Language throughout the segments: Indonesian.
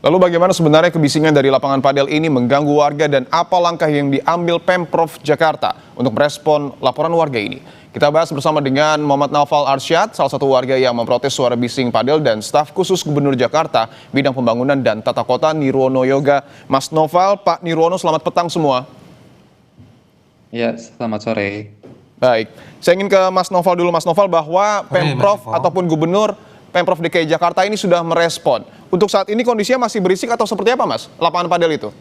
Lalu bagaimana sebenarnya kebisingan dari lapangan padel ini mengganggu warga dan apa langkah yang diambil Pemprov Jakarta untuk merespon laporan warga ini? Kita bahas bersama dengan Muhammad Naufal Arsyad, salah satu warga yang memprotes suara bising padel dan staf khusus Gubernur Jakarta bidang pembangunan dan tata kota Nirwono Yoga. Mas Noval, Pak Nirwono, selamat petang semua. Ya, selamat sore. Baik, saya ingin ke Mas Noval dulu, Mas Noval, bahwa Pemprov ataupun Gubernur Pemprov DKI Jakarta ini sudah merespon. Untuk saat ini kondisinya masih berisik atau seperti apa, Mas, lapangan padel itu?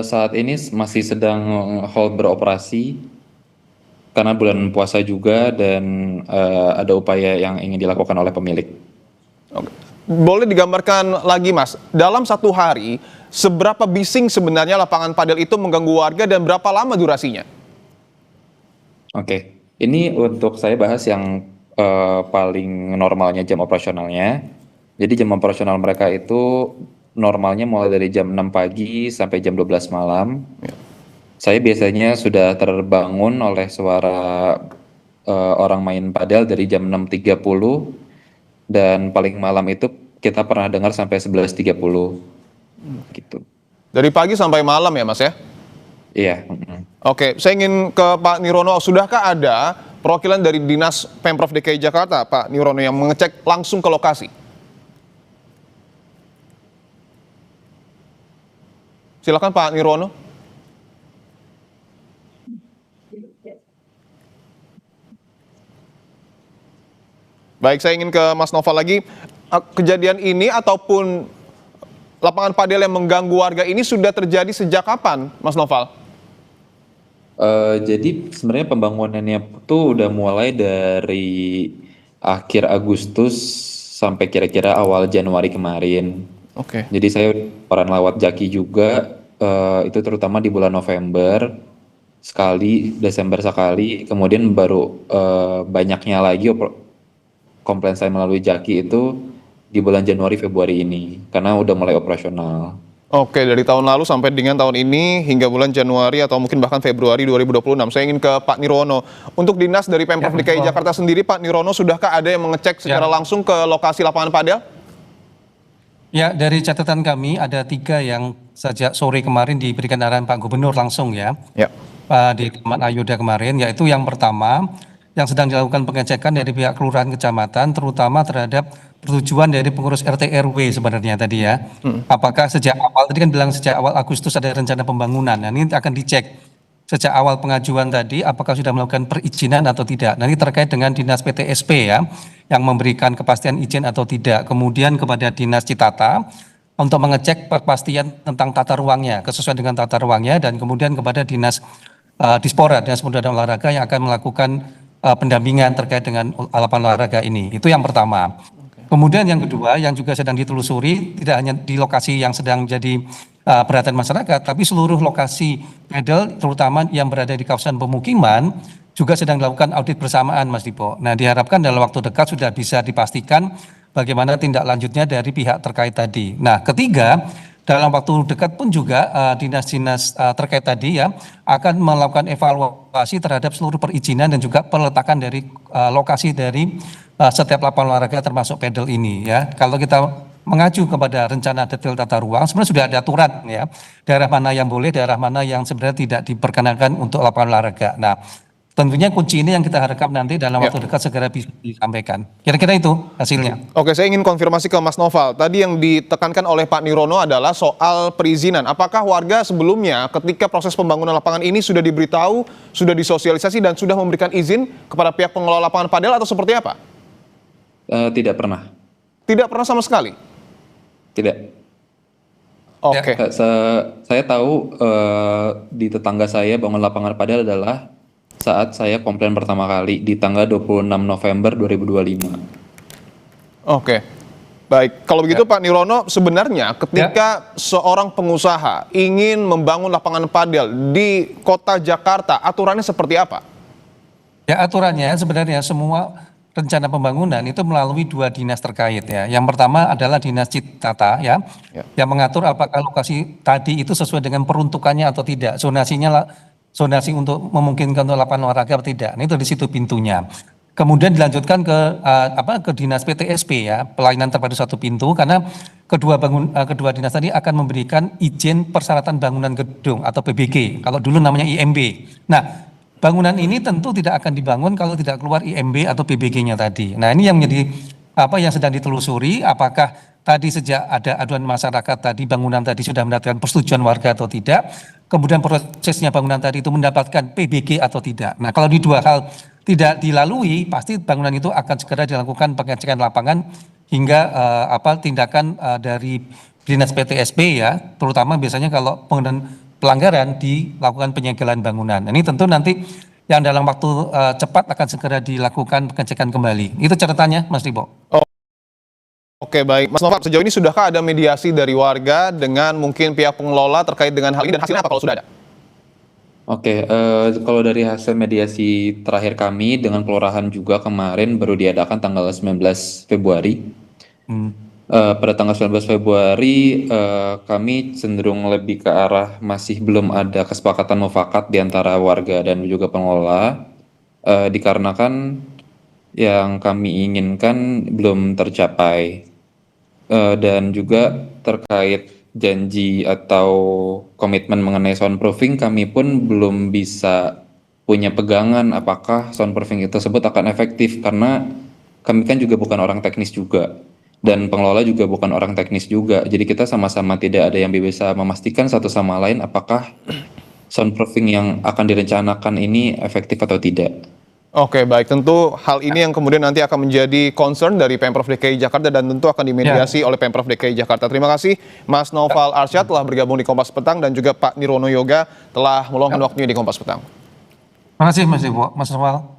Saat ini masih sedang hold beroperasi karena bulan puasa juga dan ada upaya yang ingin dilakukan oleh pemilik. Oke. Boleh digambarkan lagi, Mas, dalam satu hari seberapa bising sebenarnya lapangan padel itu mengganggu warga dan berapa lama durasinya? Oke, ini untuk saya bahas yang paling normalnya jam operasionalnya. Jadi jam operasional mereka itu normalnya mulai dari jam 6 pagi sampai jam 12 malam. Ya. Saya biasanya sudah terbangun oleh suara orang main padel dari jam 6.30 dan paling malam itu kita pernah dengar sampai 11.30 gitu. Dari pagi sampai malam ya, Mas ya? Iya. Oke, saya ingin ke Pak Nirwono. Sudahkah ada perwakilan dari Dinas Pemprov DKI Jakarta, Pak Nirwono, yang mengecek langsung ke lokasi? Silakan Pak Nirwono. Baik, saya ingin ke Mas Noval lagi. Kejadian ini ataupun lapangan padel yang mengganggu warga ini sudah terjadi sejak kapan, Mas Noval? Jadi sebenarnya pembangunannya tuh udah mulai dari akhir Agustus sampai kira-kira awal Januari kemarin. Oke. Jadi saya peran lewat Jaki juga, itu terutama di bulan November sekali, Desember sekali, kemudian baru banyaknya lagi komplain saya melalui Jaki itu di bulan Januari Februari ini karena udah mulai operasional. Oke, dari tahun lalu sampai dengan tahun ini hingga bulan Januari atau mungkin bahkan Februari 2026. Saya ingin ke Pak Nirwono. Untuk dinas dari Pemprov DKI Jakarta sendiri, Pak Nirwono, sudahkah ada yang mengecek secara langsung ke lokasi lapangan padel? Ya, dari catatan kami ada 3 yang sejak sore kemarin diberikan arahan Pak Gubernur langsung ya. Di Taman Ayodhya kemarin, yaitu yang pertama yang sedang dilakukan pengecekan dari pihak kelurahan kecamatan, terutama terhadap persetujuan dari pengurus RT RW sebenarnya tadi ya. Apakah sejak awal, tadi kan bilang sejak awal Agustus ada rencana pembangunan, nah ini akan dicek sejak awal pengajuan tadi apakah sudah melakukan perizinan atau tidak. Nah ini terkait dengan Dinas PTSP ya, yang memberikan kepastian izin atau tidak. Kemudian kepada Dinas Citata untuk mengecek kepastian tentang tata ruangnya, kesesuaian dengan tata ruangnya, dan kemudian kepada Dinas Dispora, Dinas Pemuda dan Olahraga yang akan melakukan pendampingan terkait dengan lapangan olahraga ini. Itu yang pertama. Kemudian yang kedua yang juga sedang ditelusuri, tidak hanya di lokasi yang sedang jadi perhatian masyarakat, tapi seluruh lokasi padel terutama yang berada di kawasan pemukiman juga sedang dilakukan audit bersamaan, Mas Dipo. Nah, diharapkan dalam waktu dekat sudah bisa dipastikan bagaimana tindak lanjutnya dari pihak terkait tadi. Nah, ketiga, dalam waktu dekat pun juga dinas-dinas terkait tadi ya akan melakukan evaluasi terhadap seluruh perizinan dan juga peletakan dari lokasi dari setiap lapangan olahraga termasuk padel ini ya. Kalau kita mengacu kepada rencana detail tata ruang, sebenarnya sudah ada aturan ya, daerah mana yang boleh, daerah mana yang sebenarnya tidak diperkenankan untuk lapangan olahraga. Nah, tentunya kunci ini yang kita harapkan nanti dalam waktu dekat segera bisa disampaikan. Kira-kira itu hasilnya. Oke, saya ingin konfirmasi ke Mas Noval. Tadi yang ditekankan oleh Pak Nirwono adalah soal perizinan. Apakah warga sebelumnya ketika proses pembangunan lapangan ini sudah diberitahu, sudah disosialisasi dan sudah memberikan izin kepada pihak pengelola lapangan padel atau seperti apa? Tidak pernah. Tidak pernah sama sekali? Tidak. Oke. Saya tahu di tetangga saya bangun lapangan padel adalah saat saya komplain pertama kali di tanggal 26 November 2025. Oke. Baik, kalau begitu Pak Nirwono, sebenarnya ketika seorang pengusaha ingin membangun lapangan padel di kota Jakarta, aturannya seperti apa? Ya, aturannya sebenarnya semua rencana pembangunan itu melalui 2 dinas terkait ya. Yang pertama adalah Dinas Citata ya, yang mengatur apakah lokasi tadi itu sesuai dengan peruntukannya atau tidak, zonasi untuk memungkinkan untuk lapangan olahraga atau tidak. Nah, itu di situ pintunya. kemudian dilanjutkan ke dinas PTSP ya, pelayanan terpadu satu pintu, karena kedua dinas tadi akan memberikan izin persyaratan bangunan gedung atau PBG, kalau dulu namanya IMB. Nah, bangunan ini tentu tidak akan dibangun kalau tidak keluar IMB atau PBG-nya tadi. Nah, ini yang menjadi yang sedang ditelusuri, apakah tadi sejak ada aduan masyarakat tadi bangunan tadi sudah mendapatkan persetujuan warga atau tidak, kemudian prosesnya bangunan tadi itu mendapatkan PBG atau tidak. Nah, kalau di dua hal tidak dilalui, pasti bangunan itu akan segera dilakukan pengecekan lapangan hingga tindakan dari dinas PTSP ya, terutama biasanya kalau pelanggaran dilakukan penyegelan bangunan. Ini tentu nanti yang dalam waktu cepat akan segera dilakukan pengecekan kembali. Itu catatannya, Mas Ribo. Oke, baik. Mas Noval, sejauh ini sudahkah ada mediasi dari warga dengan mungkin pihak pengelola terkait dengan hal ini dan hasilnya apa kalau sudah ada? Oke, kalau dari hasil mediasi terakhir kami dengan kelurahan juga kemarin baru diadakan tanggal 19 Februari. Pada tanggal 19 Februari kami cenderung lebih ke arah masih belum ada kesepakatan mufakat di antara warga dan juga pengelola, dikarenakan yang kami inginkan belum tercapai, dan juga terkait janji atau komitmen mengenai soundproofing, kami pun belum bisa punya pegangan apakah soundproofing tersebut akan efektif, karena kami kan juga bukan orang teknis juga dan pengelola juga bukan orang teknis juga, jadi kita sama-sama tidak ada yang bisa memastikan satu sama lain apakah soundproofing yang akan direncanakan ini efektif atau tidak. Oke, baik. Tentu hal ini yang kemudian nanti akan menjadi concern dari Pemprov DKI Jakarta dan tentu akan dimediasi oleh Pemprov DKI Jakarta. Terima kasih Mas Noval Arsyad telah bergabung di Kompas Petang dan juga Pak Nirwono Yoga telah meluangkan waktunya di Kompas Petang. Terima kasih Mas Noval.